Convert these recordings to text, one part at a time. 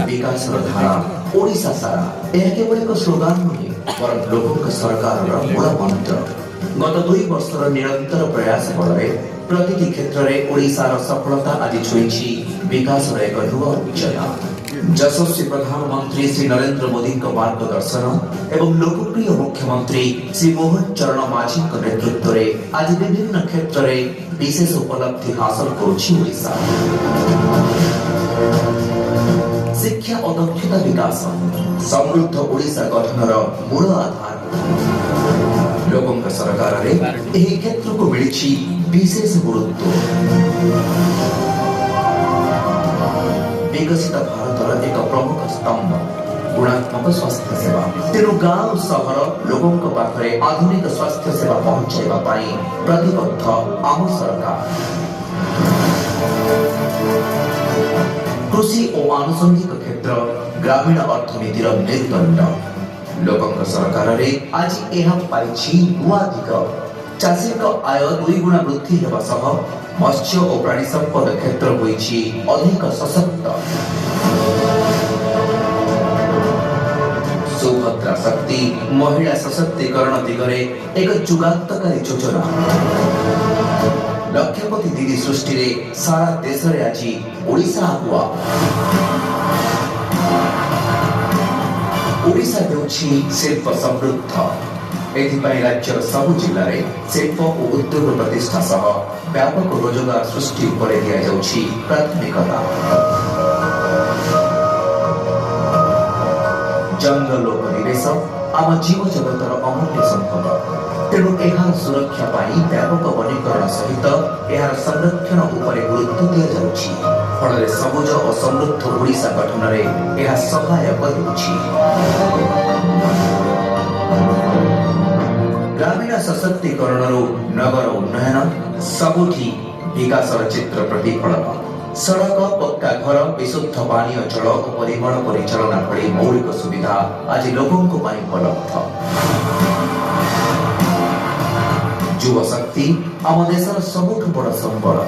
विकासर धारा ओडिशा सारा यह केवल एक स्लोगान नुहे बरं लोकों सरकार मूल मंत्र। गत 2 वर्षर निरंतर प्रयास बल प्रति क्षेत्र में ओडिशार सफलता आज छुई विकासर एक नुआ उच्चता। यशस्वी प्रधानमंत्री श्री नरेंद्र मोदी मार्गदर्शन एवं लोकप्रिय मुख्यमंत्री श्री मोहन चरण माझी नेतृत्व में आज विभिन्न क्षेत्र में विशेष उपलब्धि हासिल करुच्छा। शिक्षा और दक्षता विकास समृद्ध ओडिशा गठनर मूल आधार। लोकों सरकार रे एही क्षेत्र को मिली विशेष गुरुत्व। विकसित भारतर एक प्रमुख स्तंभ गुणात्मक स्वास्थ्य सेवा। तेणु गांव सहर लोकों पाखरे आधुनिक स्वास्थ्य सेवा पहुंचाइबा पाई प्रतिबद्ध आम सरकार। कृषि और आनुषंगिक क्षेत्र ग्रामीण अर्थनीतिर मेरुदंड। लोकों सरकार रे आज यह पाइछि नुआ दिग। चाषी आय 2 गुणा वृद्धि हेबा सह मत्स्य और प्राणी संपद क्षेत्र होइछि अधिक सशक्त। सुभद्रा शक्ति महिला सशक्तिकरण दिगरे एक जुगान्तकारी योजना। लक्षपति दीदी सृष्टि रे सारा देश रे आज ओडिशा आगुआ। ओडिशा हेउछि शिल्प समृद्ध। एथिपाई राज्यर सबु जिल्ला रे शिल्प और उद्योग प्रतिष्ठा सह व्यापक रोजगार सृष्टि उपरे दिया जाउछि प्राथमिकता। जंगल और परिवेश आम जीव जगतर अमूल्य संपद। तेणु एहार सुरक्षा पाई व्यापक वनीकरण सहित एहार संरक्षण उपरे गुरुत्व दिया जाउछि। फଳରେ ସବୁଜ और समृद्ध ओडिशा गठन रे एहा सहायक होउछि। ग्रामीण सशक्तिकरण नगर उन्नयन सबुठी विकासर चित्र प्रतिफलन। सड़क पक्का घर विशुद्ध पानीय जल और परिमल परिचालना भली मौलिक सुविधा आज लोकों उपलब्ध। युवा शक्ति आम देशर सबुठ बड़ संबल।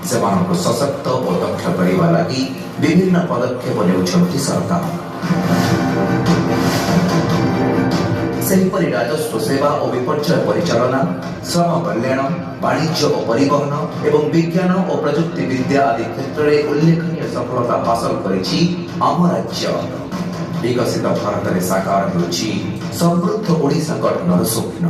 सेमानक सशक्त और दक्ष करने लगी विभिन्न पदक्षेप नेउछंती सरकार। सेहिपरि राजस्व सेवा और विपर्यय परिचालना, श्रम कल्याण, वाणिज्य और परिवहन एवं विज्ञान और प्रजुक्ति विद्या आदि क्षेत्र में उल्लेखनीय सफलता हासिल करिछि आम राज्य। विकसित भारत रे साकार होछि समृद्ध ओडिशा गठनर स्वप्न।